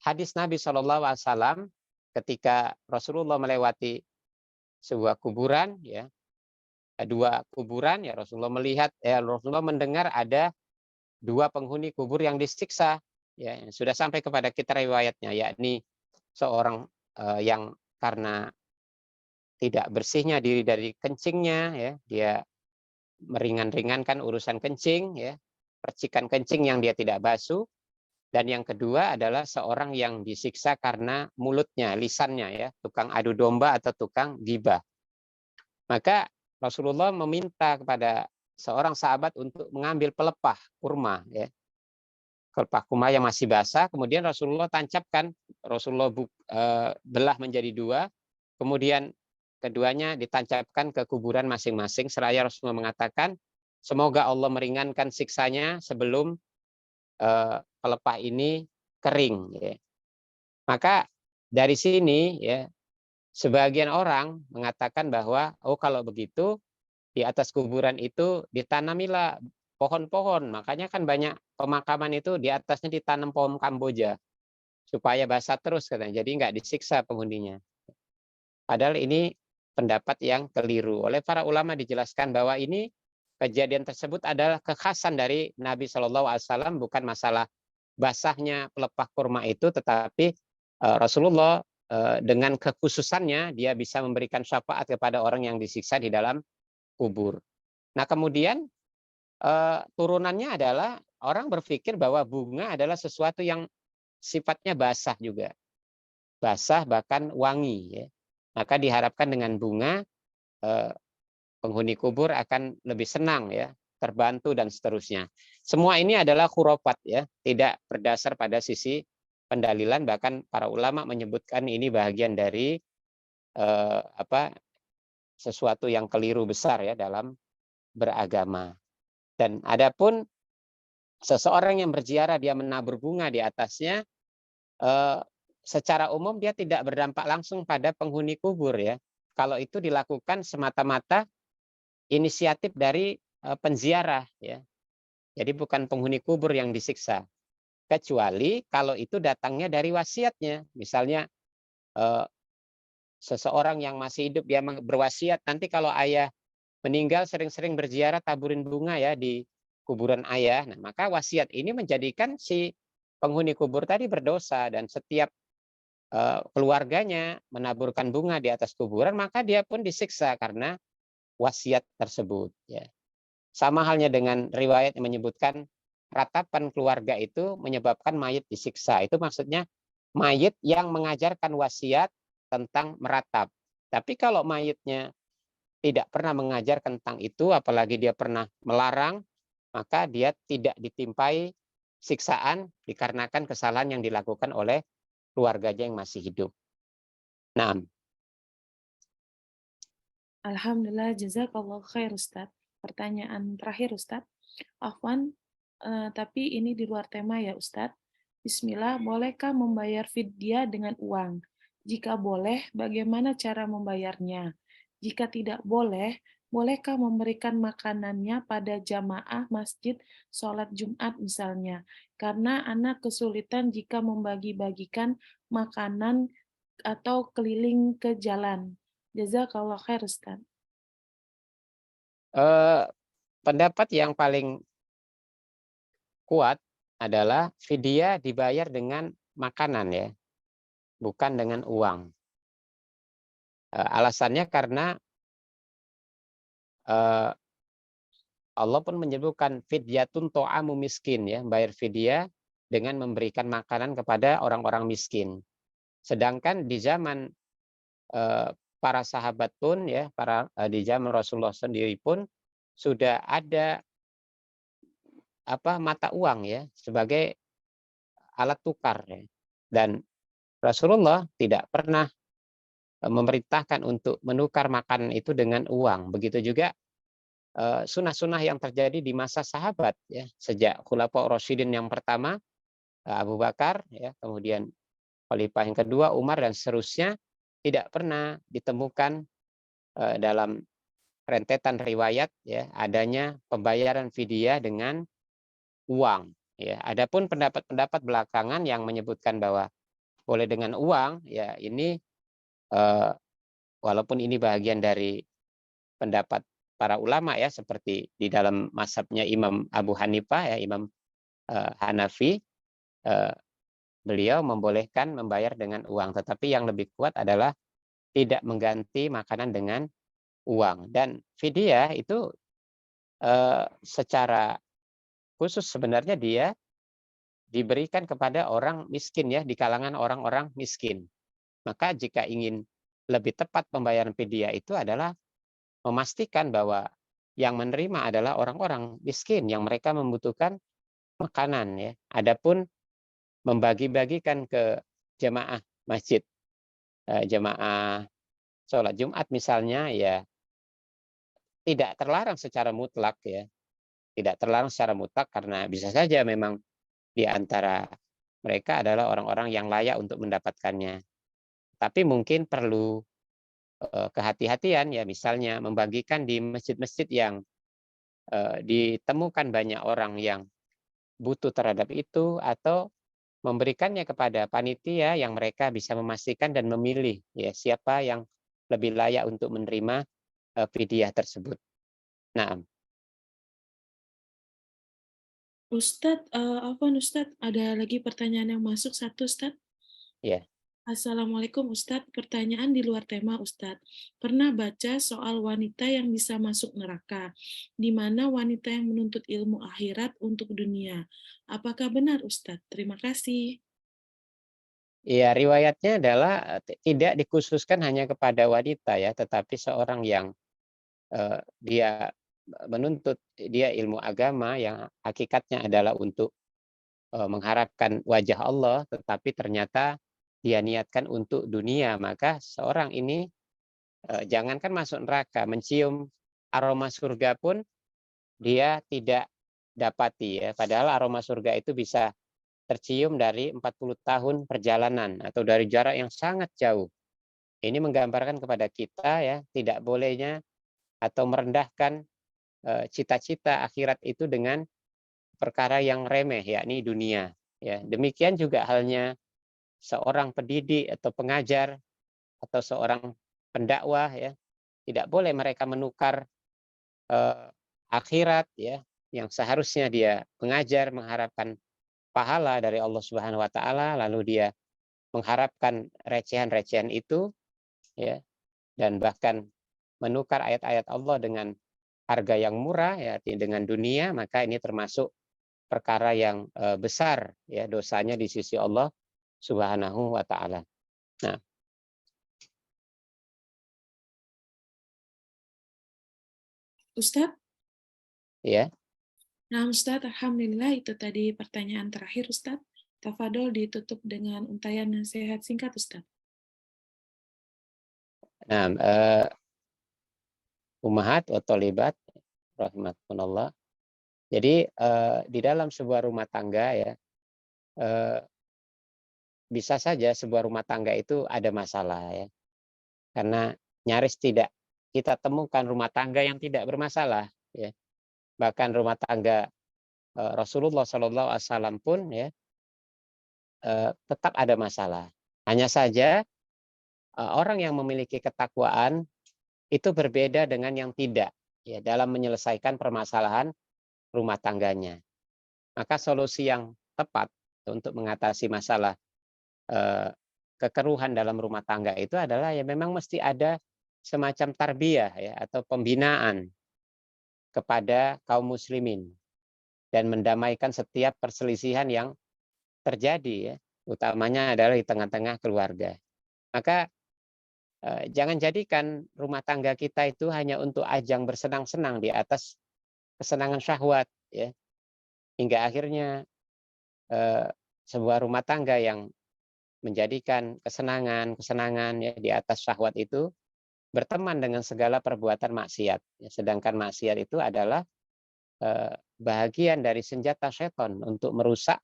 hadis Nabi SAW ketika Rasulullah melewati sebuah kuburan ya, dua kuburan ya, Rasulullah mendengar ada dua penghuni kubur yang disiksa ya, yang sudah sampai kepada kita riwayatnya, yakni seorang yang karena tidak bersihnya diri dari kencingnya ya, dia meringan-ringankan urusan kencing ya, percikan kencing yang dia tidak basuh. Dan yang kedua adalah seorang yang disiksa karena mulutnya, lisannya ya, tukang adu domba atau tukang gibah. Maka Rasulullah meminta kepada seorang sahabat untuk mengambil pelepah kurma ya, pelepah kurma yang masih basah, kemudian Rasulullah tancapkan, Rasulullah belah menjadi dua, kemudian keduanya ditancapkan ke kuburan masing-masing seraya Rasulullah mengatakan semoga Allah meringankan siksanya sebelum pelepah ini kering ya. Maka dari sini ya sebagian orang mengatakan bahwa kalau begitu di atas kuburan itu ditanamilah pohon-pohon. Makanya kan banyak pemakaman itu di atasnya ditanam pohon kamboja supaya basah terus katanya. Jadi nggak disiksa penghuninya. Padahal ini pendapat yang keliru. Oleh para ulama dijelaskan bahwa ini kejadian tersebut adalah kekhasan dari Nabi Shallallahu Alaihi Wasallam, bukan masalah basahnya pelepah kurma itu, tetapi Rasulullah dengan kekhususannya dia bisa memberikan syafaat kepada orang yang disiksa di dalam kubur. Nah, kemudian turunannya adalah orang berpikir bahwa bunga adalah sesuatu yang sifatnya basah juga, basah bahkan wangi, ya. Maka diharapkan dengan bunga penghuni kubur akan lebih senang, ya, terbantu dan seterusnya. Semua ini adalah khurafat, ya, tidak berdasar pada sisi pendalilan, bahkan para ulama menyebutkan ini bagian dari sesuatu yang keliru besar, ya, dalam beragama. Dan adapun seseorang yang berziarah dia menabur bunga di atasnya, secara umum dia tidak berdampak langsung pada penghuni kubur, ya. Kalau itu dilakukan semata-mata inisiatif dari penziarah, ya. Jadi bukan penghuni kubur yang disiksa. Kecuali kalau itu datangnya dari wasiatnya. Misalnya seseorang yang masih hidup dia berwasiat, nanti kalau ayah meninggal sering-sering berziarah taburin bunga ya di kuburan ayah. Nah, maka wasiat ini menjadikan si penghuni kubur tadi berdosa, dan setiap keluarganya menaburkan bunga di atas kuburan, maka dia pun disiksa karena wasiat tersebut, ya. Sama halnya dengan riwayat yang menyebutkan ratapan keluarga itu menyebabkan mayit disiksa. Itu maksudnya mayit yang mengajarkan wasiat tentang meratap. Tapi kalau mayitnya tidak pernah mengajarkan tentang itu, apalagi dia pernah melarang, maka dia tidak ditimpai siksaan dikarenakan kesalahan yang dilakukan oleh keluarganya yang masih hidup. Nah, Alhamdulillah, jazakallah khair Ustaz. Pertanyaan terakhir Ustaz. Afwan, tapi ini di luar tema ya Ustaz. Bismillah, bolehkah membayar fidyah dengan uang? Jika boleh, bagaimana cara membayarnya? Jika tidak boleh, bolehkah memberikan makanannya pada jamaah masjid sholat Jumat misalnya? Karena anak kesulitan jika membagi-bagikan makanan atau keliling ke jalan. Jazakallah khair Ustaz. pendapat yang paling kuat adalah fidyah dibayar dengan makanan, ya, bukan dengan uang. Alasannya karena Allah pun menyebutkan fidyatun to'amu miskin, ya, bayar fidyah dengan memberikan makanan kepada orang-orang miskin. Sedangkan di zaman para sahabat pun, ya, di zaman Rasulullah sendiri pun sudah ada mata uang, ya, sebagai alat tukar, ya. Dan Rasulullah tidak pernah memerintahkan untuk menukar makanan itu dengan uang. Begitu juga sunnah-sunnah yang terjadi di masa sahabat, ya, sejak Khulafaur Rasyidin yang pertama Abu Bakar, ya, kemudian Khalifah yang kedua Umar dan seterusnya, tidak pernah ditemukan dalam rentetan riwayat, ya, adanya pembayaran fidyah dengan uang, ya. Adapun pendapat-pendapat belakangan yang menyebutkan bahwa boleh dengan uang, ya, ini walaupun ini bagian dari pendapat para ulama, ya, seperti di dalam mazhabnya Imam Abu Hanifah, ya, Imam Hanafi, beliau membolehkan membayar dengan uang, tetapi yang lebih kuat adalah tidak mengganti makanan dengan uang. Dan fidyah itu secara khusus sebenarnya dia diberikan kepada orang miskin, ya, di kalangan orang-orang miskin. Maka jika ingin lebih tepat pembayaran fidyah itu adalah memastikan bahwa yang menerima adalah orang-orang miskin yang mereka membutuhkan makanan, ya. Adapun membagi-bagikan ke jemaah masjid, jemaah sholat Jumat misalnya, ya, tidak terlarang secara mutlak, ya. Tidak terlarang secara mutlak karena bisa saja memang di antara mereka adalah orang-orang yang layak untuk mendapatkannya. Tapi mungkin perlu kehati-hatian, ya, misalnya membagikan di masjid-masjid yang ditemukan banyak orang yang butuh terhadap itu, atau memberikannya kepada panitia yang mereka bisa memastikan dan memilih, ya, siapa yang lebih layak untuk menerima fidyah tersebut. Naam. Ustadz, Ustadz, ada lagi pertanyaan yang masuk satu, Ustadz. Ya. Assalamualaikum Ustadz, pertanyaan di luar tema Ustadz. Pernah baca soal wanita yang bisa masuk neraka, di mana wanita yang menuntut ilmu akhirat untuk dunia. Apakah benar Ustadz? Terima kasih. Ya, riwayatnya adalah tidak dikhususkan hanya kepada wanita ya, tetapi seorang yang dia menuntut dia ilmu agama yang hakikatnya adalah untuk mengharapkan wajah Allah, tetapi ternyata dia niatkan untuk dunia, maka seorang ini jangankan masuk neraka, mencium aroma surga pun dia tidak dapati ya. Padahal aroma surga itu bisa tercium dari 40 tahun perjalanan atau dari jarak yang sangat jauh. Ini menggambarkan kepada kita ya, tidak bolehnya atau merendahkan cita-cita akhirat itu dengan perkara yang remeh, yakni dunia. Ya, demikian juga halnya seorang pendidik atau pengajar atau seorang pendakwah ya, tidak boleh mereka menukar akhirat ya, yang seharusnya dia mengajar mengharapkan pahala dari Allah Subhanahu wa taala, lalu dia mengharapkan recehan-recehan itu ya, dan bahkan menukar ayat-ayat Allah dengan harga yang murah ya, dengan dunia, maka ini termasuk perkara yang besar ya, dosanya di sisi Allah Subhanahu wa taala. Nah, Ustadz? ya. Nah Ustadz, Alhamdulillah itu tadi pertanyaan terakhir Ustadz. Tafadol ditutup dengan untayan nasihat singkat Ustadz. Nah, ummahat wa tholibat rahimakumullah. Jadi di dalam sebuah rumah tangga ya, bisa saja sebuah rumah tangga itu ada masalah ya. Karena nyaris tidak kita temukan rumah tangga yang tidak bermasalah ya. Bahkan rumah tangga Rasulullah SAW pun ya tetap ada masalah. Hanya saja orang yang memiliki ketakwaan itu berbeda dengan yang tidak ya dalam menyelesaikan permasalahan rumah tangganya. Maka solusi yang tepat untuk mengatasi masalah kekeruhan dalam rumah tangga itu adalah ya memang mesti ada semacam tarbiyah ya atau pembinaan kepada kaum muslimin dan mendamaikan setiap perselisihan yang terjadi ya, utamanya adalah di tengah-tengah keluarga. Maka jangan jadikan rumah tangga kita itu hanya untuk ajang bersenang-senang di atas kesenangan syahwat ya, hingga akhirnya sebuah rumah tangga yang menjadikan kesenangan ya di atas syahwat itu berteman dengan segala perbuatan maksiat. Ya, sedangkan maksiat itu adalah bahagian dari senjata setan untuk merusak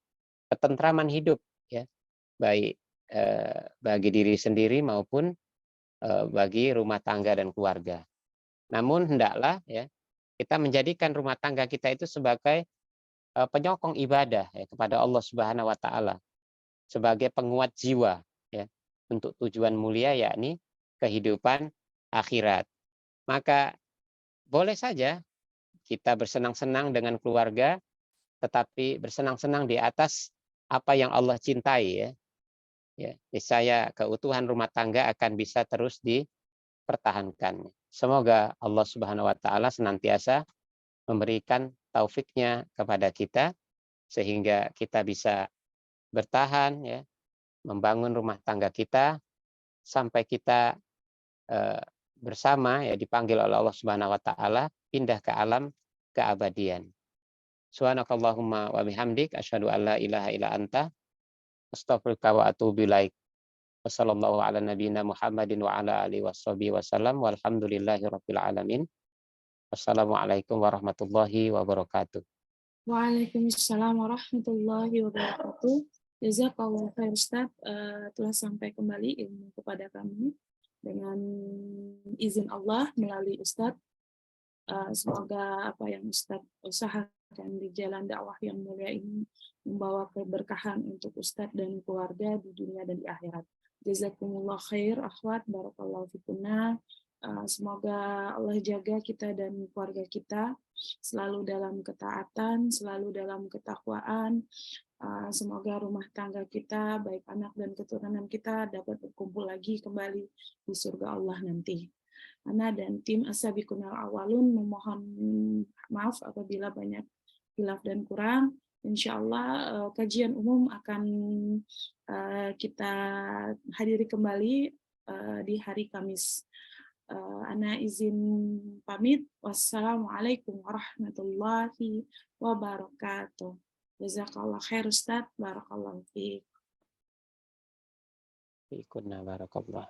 ketentraman hidup ya, baik bagi diri sendiri maupun bagi rumah tangga dan keluarga. Namun hendaklah ya kita menjadikan rumah tangga kita itu sebagai penyokong ibadah ya, kepada Allah Subhanahu wa taala, sebagai penguat jiwa ya untuk tujuan mulia yakni kehidupan akhirat. Maka boleh saja kita bersenang-senang dengan keluarga, tetapi bersenang-senang di atas apa yang Allah cintai ya. Ya, niscaya keutuhan rumah tangga akan bisa terus dipertahankan. Semoga Allah Subhanahu wa taala senantiasa memberikan taufiknya kepada kita sehingga kita bisa bertahan ya, membangun rumah tangga kita sampai kita bersama ya dipanggil oleh Allah Subhanahu wa taala pindah ke alam keabadian. Subhanakallahumma wa bihamdik asyhadu an la ilaha illa anta astaghfiruka wa atubu ilaik. Wassallallahu ala nabiyyina Muhammadin wa ala alihi washabihi wasallam walhamdulillahi rabbil alamin. Wassalamualaikum warahmatullahi wabarakatuh. Waalaikumsalam warahmatullahi wabarakatuh. Jazakallah khair Ustaz, telah sampai kembali ilmu kepada kami dengan izin Allah melalui Ustaz. Semoga apa yang Ustaz usahakan di jalan dakwah yang mulia ini membawa keberkahan untuk Ustaz dan keluarga di dunia dan di akhirat. Jazakumullah khair, akhwat, barakallahu fikunna. Semoga Allah jaga kita dan keluarga kita selalu dalam ketaatan, selalu dalam ketakwaan. Semoga rumah tangga kita, baik anak dan keturunan kita, dapat berkumpul lagi kembali di surga Allah nanti. Ana dan tim As-Sabiqunal Awalun memohon maaf apabila banyak khilaf dan kurang. Insya Allah kajian umum akan kita hadiri kembali di hari Kamis. Ana izin pamit. Wassalamualaikum warahmatullahi wabarakatuh. Jazakallah khair Ustaz. Barakallahu fiik. Fiikunna barakallah.